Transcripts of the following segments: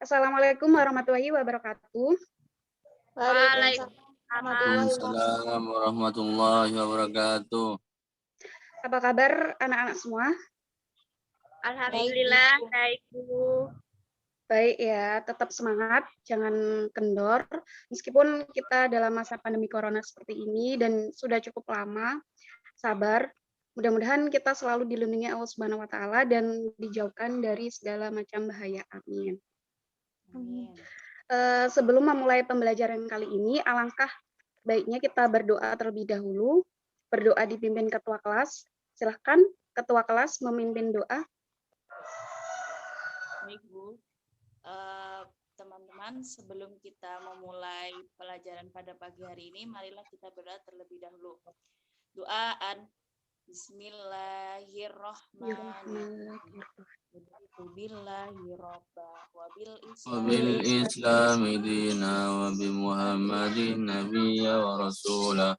Assalamualaikum warahmatullahi wabarakatuh. Waalaikumsalam warahmatullahi wabarakatuh. Waalaikumsalam warahmatullahi wabarakatuh. Apa kabar anak-anak semua? Alhamdulillah, baik Bu. Baik ya, tetap semangat, jangan kendor. Meskipun kita dalam masa pandemi corona seperti ini dan sudah cukup lama, sabar. Mudah-mudahan kita selalu dilindungi Allah Subhanahu wa taala dan dijauhkan dari segala macam bahaya. Amin. Amin. Sebelum memulai pembelajaran kali ini, alangkah baiknya kita berdoa terlebih dahulu. Berdoa dipimpin ketua kelas. Silahkan ketua kelas memimpin doa. Baik Bu. Teman-teman, sebelum kita memulai pelajaran pada pagi hari ini, marilah kita berdoa terlebih dahulu. Doaan. Bismillahirrahmanirrahim. Billahi robba wabil Islami dina wa bi Muhammadin nabiyya wa rasulah.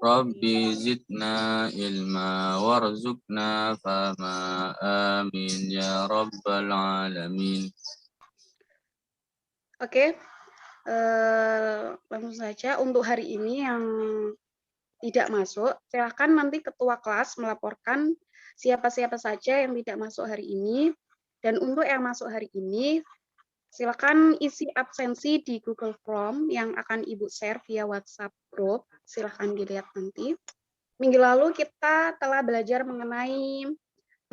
Rabbi zidna ilma warzuqna fama amin ya rabbal alamin. Oke, langsung saja untuk hari ini yang tidak masuk, silakan nanti ketua kelas melaporkan siapa-siapa saja yang tidak masuk hari ini. Dan untuk yang masuk hari ini, silakan isi absensi di Google Form yang akan Ibu share via WhatsApp group. Silakan dilihat nanti. Minggu lalu kita telah belajar mengenai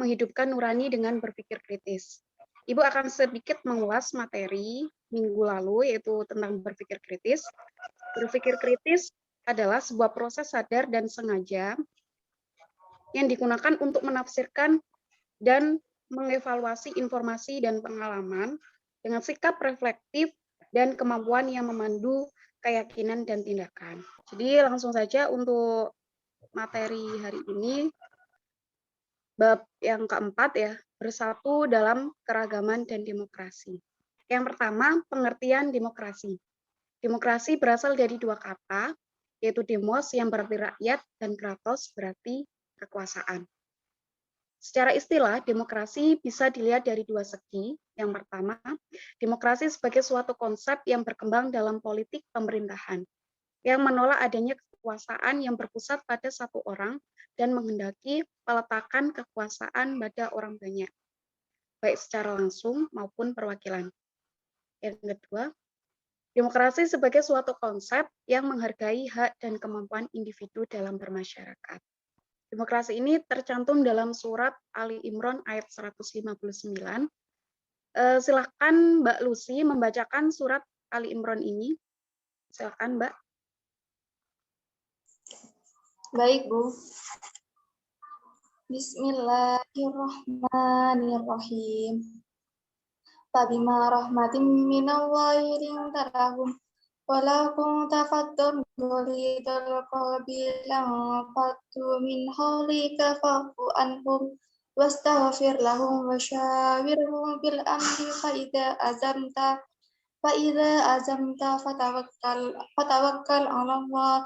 menghidupkan nurani dengan berpikir kritis. Ibu akan sedikit mengulas materi minggu lalu, yaitu tentang berpikir kritis. Berpikir kritis adalah sebuah proses sadar dan sengaja yang digunakan untuk menafsirkan dan mengevaluasi informasi dan pengalaman dengan sikap reflektif dan kemampuan yang memandu keyakinan dan tindakan. Jadi langsung saja untuk materi hari ini, bab yang keempat ya, bersatu dalam keragaman dan demokrasi. Yang pertama, pengertian demokrasi. Demokrasi berasal dari dua kata, yaitu demos yang berarti rakyat dan kratos berarti kekuasaan. Secara istilah, demokrasi bisa dilihat dari dua segi. Yang pertama, demokrasi sebagai suatu konsep yang berkembang dalam politik pemerintahan, yang menolak adanya kekuasaan yang berpusat pada satu orang dan menghendaki peletakan kekuasaan pada orang banyak, baik secara langsung maupun perwakilan. Yang kedua, demokrasi sebagai suatu konsep yang menghargai hak dan kemampuan individu dalam bermasyarakat. Demokrasi ini tercantum dalam surat Ali Imran ayat 159. Silakan Mbak Lucy membacakan surat Ali Imran ini. Silakan Mbak. Baik Bu. Bismillahirrahmanirrahim. Fabima rahmatin minallahi linta lahum walau kunta faddan ghalidal qalbi lanfaddu min hawlika fa'fu anhum wastaghfir lahum wasyawirhum bil amri fa idza azamta fatawakkal 'ala Allah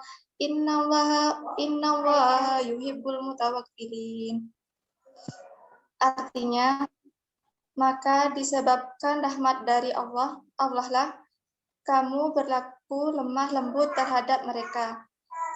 innallaha yuhibbul mutawakkilin. Artinya, maka disebabkan rahmat dari Allah lah kamu berlaku lemah lembut terhadap mereka.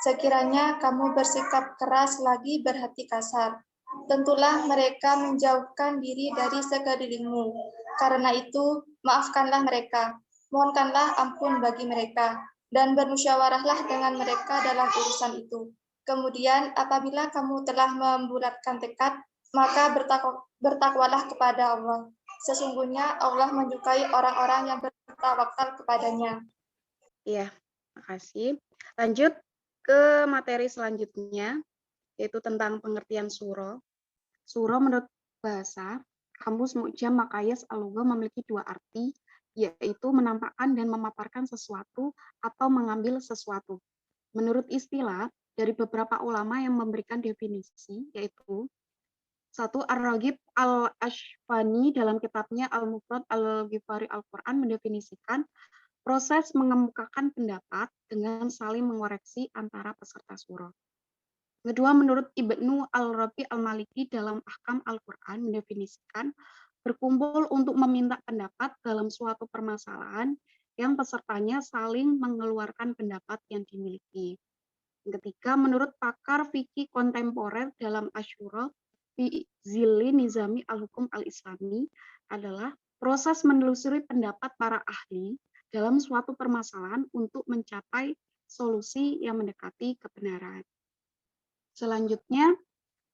Sekiranya kamu bersikap keras lagi berhati kasar, tentulah mereka menjauhkan diri dari sekelilingmu. Karena itu, maafkanlah mereka, mohonkanlah ampun bagi mereka, dan bermusyawarahlah dengan mereka dalam urusan itu. Kemudian, apabila kamu telah membulatkan tekad, maka bertakwalah kepada Allah. Sesungguhnya Allah menyukai orang-orang yang bertawakal kepadanya. Iya, makasih. Lanjut ke materi selanjutnya, yaitu tentang pengertian suro. Suro menurut bahasa Kamus Mu'jam Maqayis Al-Lugha memiliki dua arti, yaitu menampakkan dan memaparkan sesuatu atau mengambil sesuatu. Menurut istilah dari beberapa ulama yang memberikan definisi, yaitu satu, Ar-Raghib Al-Ashbani dalam kitabnya Al-Mufrad Al-Ghifari Al-Quran mendefinisikan proses mengemukakan pendapat dengan saling mengoreksi antara peserta surah. Kedua, menurut Ibnu Al-Rabi Al-Maliki dalam Ahkam Al-Quran mendefinisikan berkumpul untuk meminta pendapat dalam suatu permasalahan yang pesertanya saling mengeluarkan pendapat yang dimiliki. Yang ketiga, menurut pakar fikih kontemporer dalam Asyura fi Zilli Nizami al-Hukum al-Islami adalah proses menelusuri pendapat para ahli dalam suatu permasalahan untuk mencapai solusi yang mendekati kebenaran. Selanjutnya,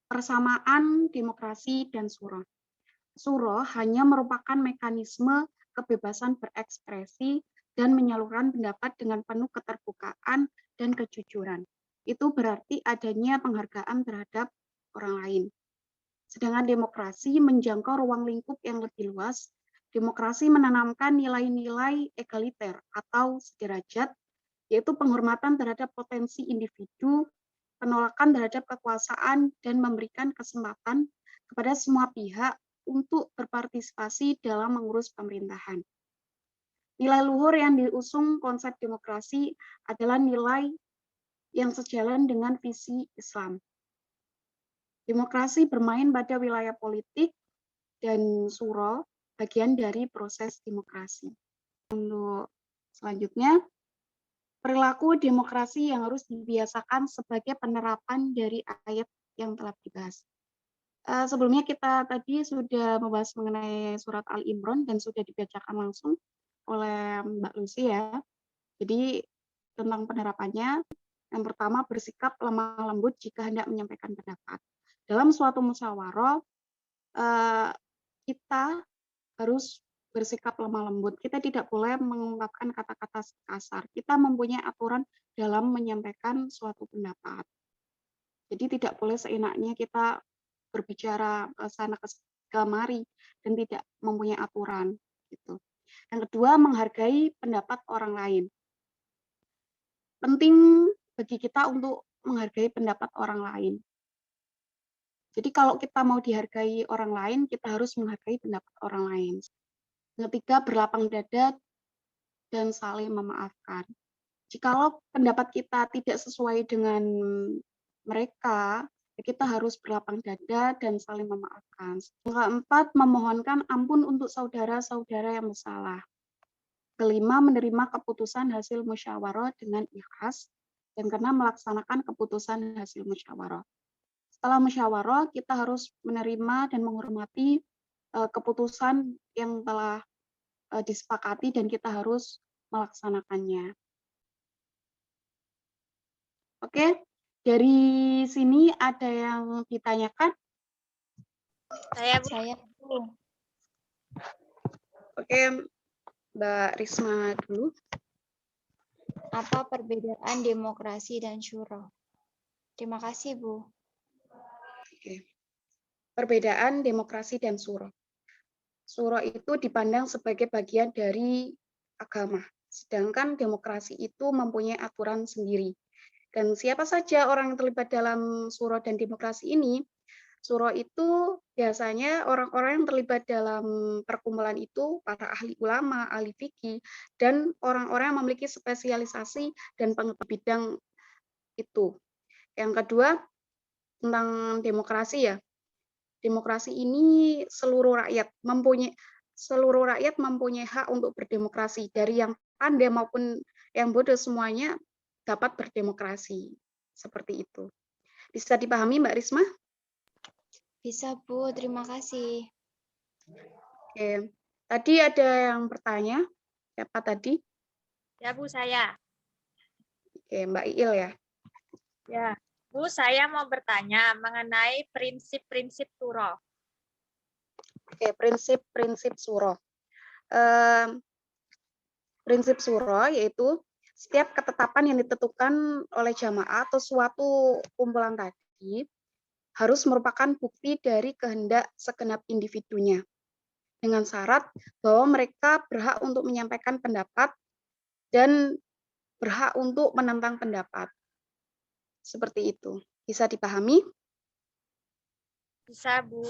persamaan demokrasi dan syura. Syura hanya merupakan mekanisme kebebasan berekspresi dan menyalurkan pendapat dengan penuh keterbukaan dan kejujuran. Itu berarti adanya penghargaan terhadap orang lain. Sedangkan demokrasi menjangkau ruang lingkup yang lebih luas. Demokrasi menanamkan nilai-nilai egaliter atau sederajat, yaitu penghormatan terhadap potensi individu, penolakan terhadap kekuasaan, dan memberikan kesempatan kepada semua pihak untuk berpartisipasi dalam mengurus pemerintahan. Nilai luhur yang diusung konsep demokrasi adalah nilai yang sejalan dengan visi Islam. Demokrasi bermain pada wilayah politik dan syura bagian dari proses demokrasi. Untuk selanjutnya, perilaku demokrasi yang harus dibiasakan sebagai penerapan dari ayat yang telah dibahas. Sebelumnya kita tadi sudah membahas mengenai surat Al-Imran dan sudah dibacakan langsung oleh Mbak Lucy ya. Jadi tentang penerapannya, yang pertama bersikap lemah lembut jika hendak menyampaikan pendapat. Dalam suatu musyawarah, kita harus bersikap lemah lembut. Kita tidak boleh mengungkapkan kata-kata kasar. Kita mempunyai aturan dalam menyampaikan suatu pendapat. Jadi tidak boleh seenaknya kita berbicara ke sana ke kemari dan tidak mempunyai aturan gitu. Yang kedua, menghargai pendapat orang lain. Penting bagi kita untuk menghargai pendapat orang lain. Jadi kalau kita mau dihargai orang lain, kita harus menghargai pendapat orang lain. Yang ketiga, berlapang dada dan saling memaafkan. Jikalau pendapat kita tidak sesuai dengan mereka, kita harus berlapang dada dan saling memaafkan. Yang keempat, memohonkan ampun untuk saudara-saudara yang bersalah. Kelima, menerima keputusan hasil musyawarah dengan ikhlas dan karena melaksanakan keputusan hasil musyawarah. Setelah musyawarah, kita harus menerima dan menghormati keputusan yang telah disepakati dan kita harus melaksanakannya. Oke. Dari sini ada yang ditanyakan? Saya, Bu. Saya Oke, Mbak Risma dulu. Apa perbedaan demokrasi dan syura? Terima kasih, Bu. Oke. Perbedaan demokrasi dan syura. Syura itu dipandang sebagai bagian dari agama, sedangkan demokrasi itu mempunyai aturan sendiri. Dan siapa saja orang yang terlibat dalam syura dan demokrasi ini? Syura itu biasanya orang-orang yang terlibat dalam perkumpulan itu para ahli ulama, ahli fikih, dan orang-orang yang memiliki spesialisasi dan pengetahuan bidang itu. Yang kedua, tentang demokrasi ya. Demokrasi ini seluruh rakyat mempunyai hak untuk berdemokrasi, dari yang pandai maupun yang bodoh semuanya dapat berdemokrasi. Seperti itu. Bisa dipahami Mbak Risma? Bisa, Bu. Terima kasih. Oke. Tadi ada yang bertanya. Siapa tadi? Ya, Bu, saya. Oke, Mbak Iil ya. Ya, Bu, saya mau bertanya mengenai prinsip-prinsip syura. Oke, prinsip-prinsip syura. Prinsip syura yaitu setiap ketetapan yang ditentukan oleh jamaah atau suatu kumpulan tadi harus merupakan bukti dari kehendak segenap individunya, dengan syarat bahwa mereka berhak untuk menyampaikan pendapat dan berhak untuk menentang pendapat. Seperti itu. Bisa dipahami? Bisa, Bu.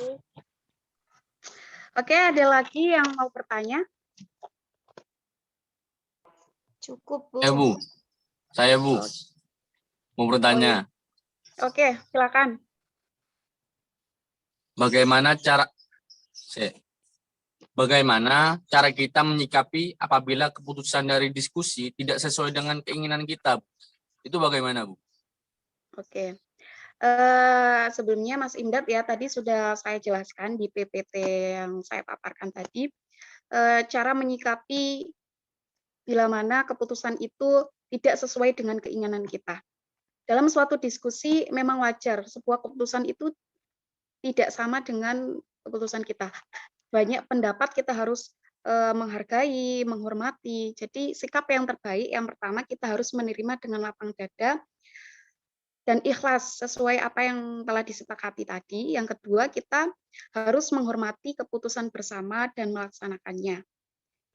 Oke, ada lagi yang mau bertanya? Cukup, Bu. Bu. Saya, Bu. Mau bertanya. Oke, silakan. Bagaimana cara bagaimana cara kita menyikapi apabila keputusan dari diskusi tidak sesuai dengan keinginan kita. Itu bagaimana, Bu? Oke. Sebelumnya Mas Imdad ya, tadi sudah saya jelaskan di PPT yang saya paparkan tadi, cara menyikapi bila mana keputusan itu tidak sesuai dengan keinginan kita. Dalam suatu diskusi memang wajar, sebuah keputusan itu tidak sama dengan keputusan kita. Banyak pendapat kita harus menghargai, menghormati. Jadi sikap yang terbaik yang pertama kita harus menerima dengan lapang dada dan ikhlas sesuai apa yang telah disepakati tadi. Yang kedua, kita harus menghormati keputusan bersama dan melaksanakannya.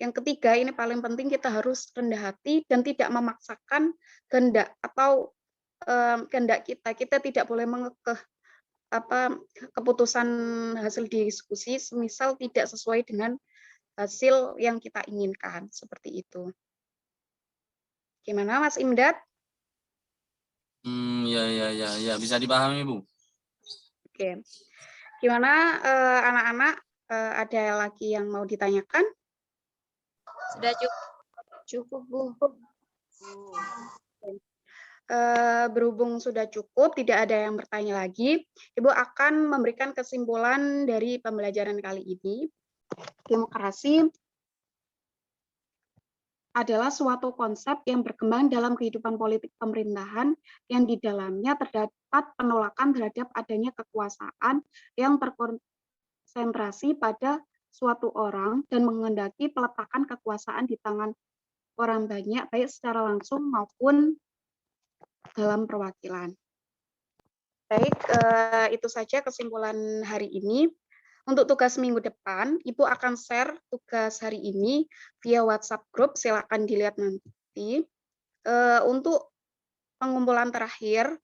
Yang ketiga, ini paling penting, kita harus rendah hati dan tidak memaksakan kehendak atau kehendak kita. Kita tidak boleh mengekeh keputusan hasil diskusi semisal tidak sesuai dengan hasil yang kita inginkan, seperti itu. Gimana Mas Imdad? Ya, bisa dipahami, Bu. Oke. Gimana anak-anak, ada lagi yang mau ditanyakan? Sudah cukup. Cukup, Bu. Berhubung sudah cukup, tidak ada yang bertanya lagi, Ibu akan memberikan kesimpulan dari pembelajaran kali ini. Demokrasi adalah suatu konsep yang berkembang dalam kehidupan politik pemerintahan yang di dalamnya terdapat penolakan terhadap adanya kekuasaan yang terkonsentrasi pada suatu orang dan menghendaki peletakan kekuasaan di tangan orang banyak, baik secara langsung maupun dalam perwakilan. Baik, itu saja kesimpulan hari ini. Untuk tugas minggu depan, Ibu akan share tugas hari ini via WhatsApp group, silakan dilihat nanti. Untuk pengumpulan terakhir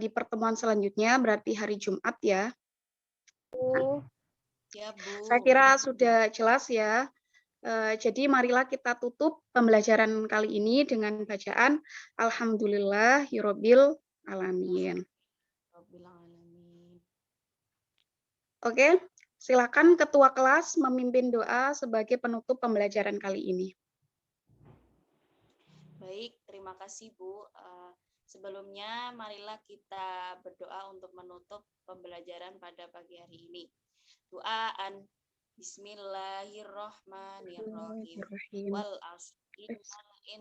di pertemuan selanjutnya, berarti hari Jumat ya. Ya, Bu. Saya kira sudah jelas ya. Jadi marilah kita tutup pembelajaran kali ini dengan bacaan Alhamdulillahirabbil alamin. Oke, silakan Ketua kelas memimpin doa sebagai penutup pembelajaran kali ini. Baik, terima kasih Bu. Sebelumnya marilah kita berdoa untuk menutup pembelajaran pada pagi hari ini. Doaan Bismillahirrahmanirrahim. Wal asri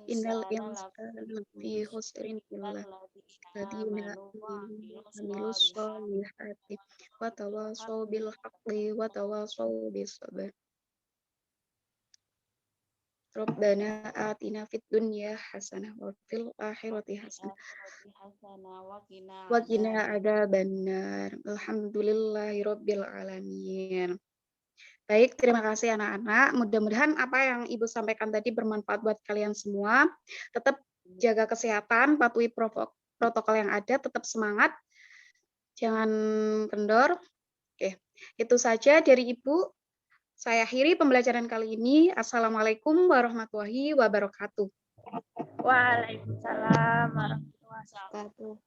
Innal insana insana lafi khusrin illa alladziina amilus solihati wa tawashaw bil haqqi wa tawashaw bis sabr. Rabbana atina fid dunya hasanah wa fil akhirati hasanah wa qina adzabannar. Alhamdulillahirabbil alamin. Baik, terima kasih anak-anak. Mudah-mudahan apa yang Ibu sampaikan tadi bermanfaat buat kalian semua. Tetap jaga kesehatan, patuhi protokol yang ada, tetap semangat, jangan kendor. Oke, itu saja dari Ibu. Saya akhiri pembelajaran kali ini. Assalamualaikum warahmatullahi wabarakatuh. Waalaikumsalam warahmatullahi wabarakatuh.